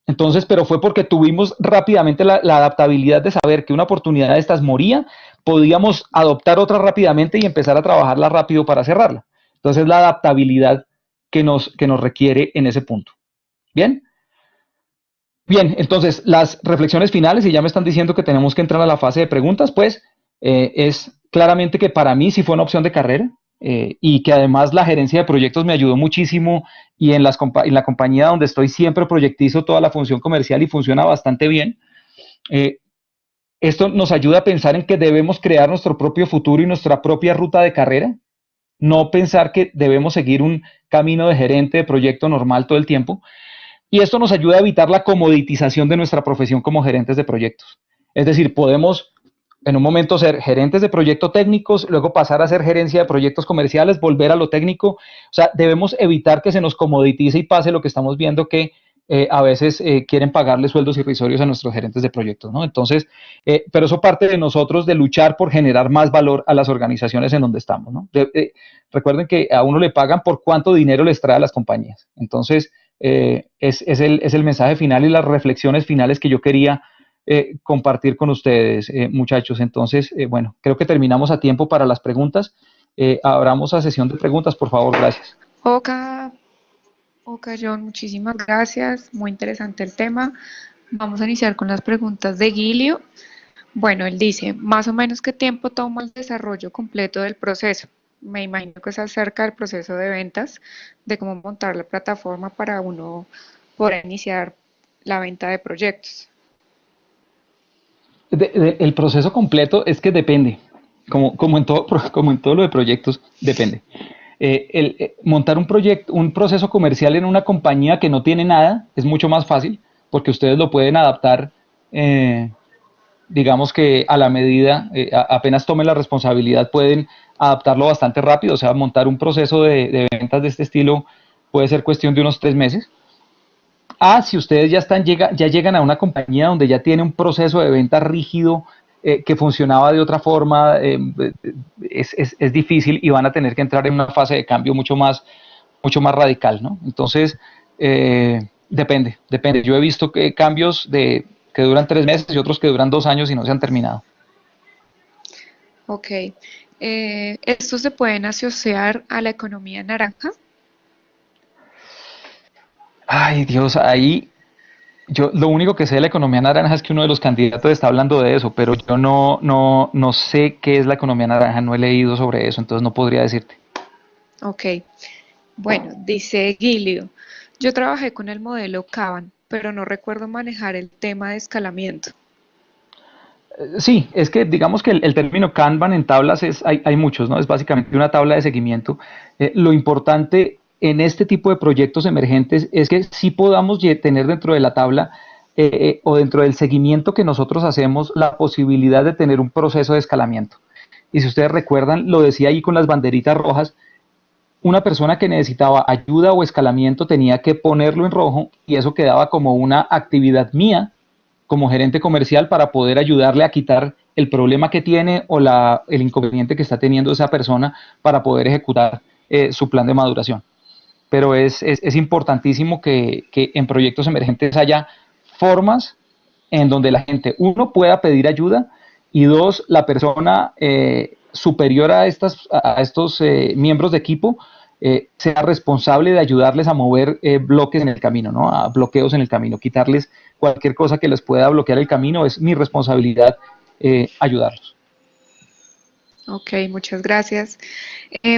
Entonces, pero fue porque tuvimos rápidamente la adaptabilidad de saber que una oportunidad de estas moría, podíamos adoptar otra rápidamente y empezar a trabajarla rápido para cerrarla. Entonces, la adaptabilidad que nos requiere en ese punto. ¿Bien? Bien, entonces, las reflexiones finales, y ya me están diciendo que tenemos que entrar a la fase de preguntas, pues, es claramente que para mí sí fue una opción de carrera, y que además la gerencia de proyectos me ayudó muchísimo, y en la compañía donde estoy siempre proyectizo toda la función comercial y funciona bastante bien. Esto nos ayuda a pensar en que debemos crear nuestro propio futuro y nuestra propia ruta de carrera, no pensar que debemos seguir un camino de gerente de proyecto normal todo el tiempo. Y esto nos ayuda a evitar la comoditización de nuestra profesión como gerentes de proyectos. Es decir, podemos en un momento ser gerentes de proyectos técnicos, luego pasar a ser gerencia de proyectos comerciales, volver a lo técnico. O sea, debemos evitar que se nos comoditice y pase lo que estamos viendo, que a veces quieren pagarle sueldos irrisorios a nuestros gerentes de proyectos, ¿no? Entonces, pero eso parte de nosotros, de luchar por generar más valor a las organizaciones en donde estamos, ¿no? Recuerden que a uno le pagan por cuánto dinero les trae a las compañías. Entonces, es el mensaje final y las reflexiones finales que yo quería compartir con ustedes, muchachos. Entonces, bueno, creo que terminamos a tiempo para las preguntas. Abramos a sesión de preguntas, por favor, gracias. Oka, John, muchísimas gracias. Muy interesante el tema. Vamos a iniciar con las preguntas de Gilio. Bueno, él dice, más o menos qué tiempo toma el desarrollo completo del proceso. Me imagino que es acerca del proceso de ventas, de cómo montar la plataforma para uno poder iniciar la venta de proyectos. El proceso completo es que depende, como en todo lo de proyectos, depende. Montar un proceso comercial en una compañía que no tiene nada es mucho más fácil, porque ustedes lo pueden adaptar, digamos que a la medida, apenas tomen la responsabilidad, pueden adaptarlo bastante rápido. O sea, montar un proceso de ventas de este estilo puede ser cuestión de unos 3 meses. Si ustedes ya llegan a una compañía donde ya tiene un proceso de venta rígido, que funcionaba de otra forma, es difícil y van a tener que entrar en una fase de cambio mucho más radical, ¿no? Entonces, depende. Yo he visto cambios que duran 3 meses y otros que duran 2 años y no se han terminado. Ok. ¿Estos se pueden asociar a la economía naranja? Ay, Dios, ahí yo lo único que sé de la economía naranja es que uno de los candidatos está hablando de eso, pero yo no sé qué es la economía naranja, no he leído sobre eso, entonces no podría decirte. Ok, bueno, dice Gilio, yo trabajé con el modelo Kaban, pero no recuerdo manejar el tema de escalamiento. Sí, es que digamos que el término Kanban en tablas hay muchos, ¿no? Es básicamente una tabla de seguimiento. Lo importante en este tipo de proyectos emergentes es que sí podamos tener dentro de la tabla o dentro del seguimiento que nosotros hacemos la posibilidad de tener un proceso de escalamiento. Y si ustedes recuerdan, lo decía ahí con las banderitas rojas, una persona que necesitaba ayuda o escalamiento tenía que ponerlo en rojo y eso quedaba como una actividad mía como gerente comercial para poder ayudarle a quitar el problema que tiene o el inconveniente que está teniendo esa persona para poder ejecutar su plan de maduración. Pero es importantísimo que en proyectos emergentes haya formas en donde la gente, uno, pueda pedir ayuda y dos, la persona superior a estos miembros de equipo sea responsable de ayudarles a mover bloques en el camino, ¿no? A bloqueos en el camino, quitarles cualquier cosa que les pueda bloquear el camino, es mi responsabilidad ayudarlos. Ok, muchas gracias.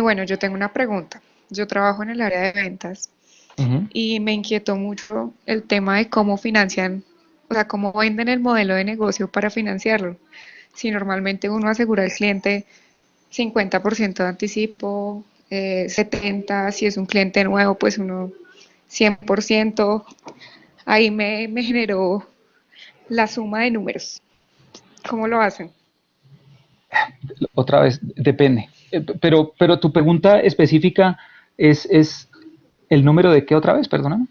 Bueno, yo tengo una pregunta. Yo trabajo en el área de ventas Uh -huh. y me inquietó mucho el tema de cómo financian, o sea, cómo venden el modelo de negocio para financiarlo. Si normalmente uno asegura al cliente 50% de anticipo, 70%, si es un cliente nuevo, pues uno 100%. Ahí me generó la suma de números. ¿Cómo lo hacen? Otra vez, depende. Pero tu pregunta específica es el número de qué otra vez, perdóname.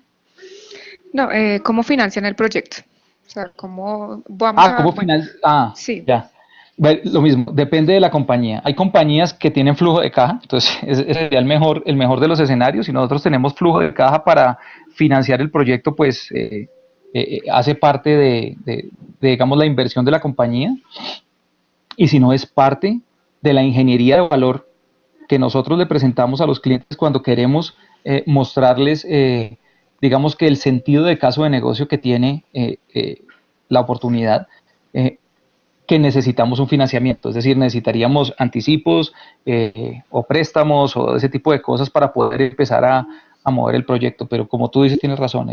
No, ¿cómo financian el proyecto? O sea, ¿cómo vamos Ah, a, ¿cómo bueno, final? Ah, sí, ya. Bueno, lo mismo, depende de la compañía. Hay compañías que tienen flujo de caja, entonces ese sería el mejor de los escenarios. Si nosotros tenemos flujo de caja para financiar el proyecto, pues hace parte digamos, la inversión de la compañía. Y si no, es parte de la ingeniería de valor que nosotros le presentamos a los clientes cuando queremos mostrarles, digamos que el sentido de caso de negocio que tiene la oportunidad, eh, que necesitamos un financiamiento, es decir, necesitaríamos anticipos o préstamos o ese tipo de cosas para poder empezar a mover el proyecto, pero como tú dices, tienes razón,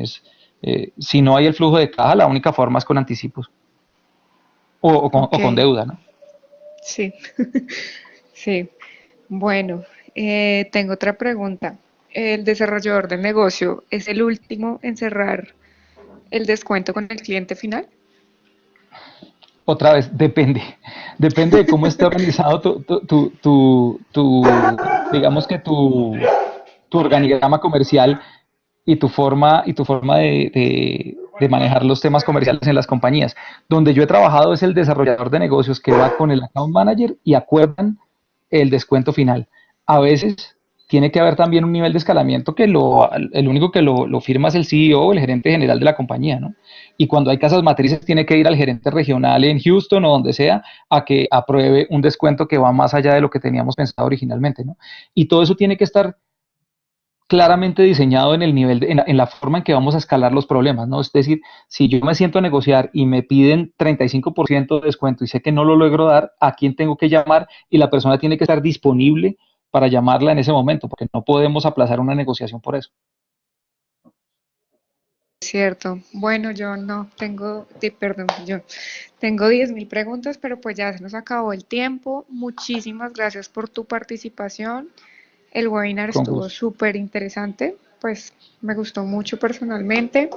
si no hay el flujo de caja, la única forma es con anticipos ok, o con deuda, ¿no? sí, sí. Bueno, tengo otra pregunta. ¿El desarrollador del negocio es el último en cerrar el descuento con el cliente final? Otra vez, depende de cómo esté organizado digamos que tu organigrama comercial y tu forma de manejar los temas comerciales en las compañías. Donde yo he trabajado es el desarrollador de negocios que va con el account manager y acuerdan el descuento final. A veces tiene que haber también un nivel de escalamiento que el único que lo firma es el CEO o el gerente general de la compañía, ¿no? Y cuando hay casas matrices tiene que ir al gerente regional en Houston o donde sea a que apruebe un descuento que va más allá de lo que teníamos pensado originalmente, ¿no? Y todo eso tiene que estar claramente diseñado en el nivel, en la forma en que vamos a escalar los problemas, ¿no? Es decir, si yo me siento a negociar y me piden 35% de descuento y sé que no lo logro dar, ¿a quién tengo que llamar? Y la persona tiene que estar disponible para llamarla en ese momento, porque no podemos aplazar una negociación por eso. Cierto. Bueno, yo no tengo, perdón, yo tengo 10.000 preguntas, pero pues ya se nos acabó el tiempo. Muchísimas gracias por tu participación. El webinar Con estuvo gusto. súper interesante, pues me gustó mucho personalmente.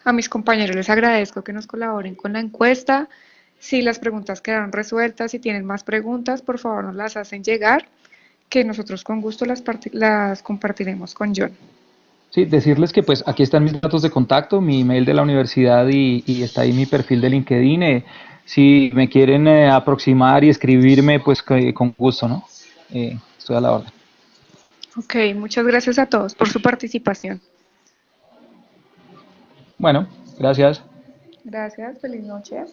A mis compañeros les agradezco que nos colaboren con la encuesta. Si las preguntas quedaron resueltas, si tienen más preguntas, por favor nos las hacen llegar, que nosotros con gusto las compartiremos con John. Sí, decirles que pues aquí están mis datos de contacto, mi email de la universidad y está ahí mi perfil de LinkedIn. Si me quieren aproximar y escribirme, pues con gusto, ¿no? Estoy a la orden. Ok, muchas gracias a todos por su participación. Bueno, gracias. Gracias, feliz noche.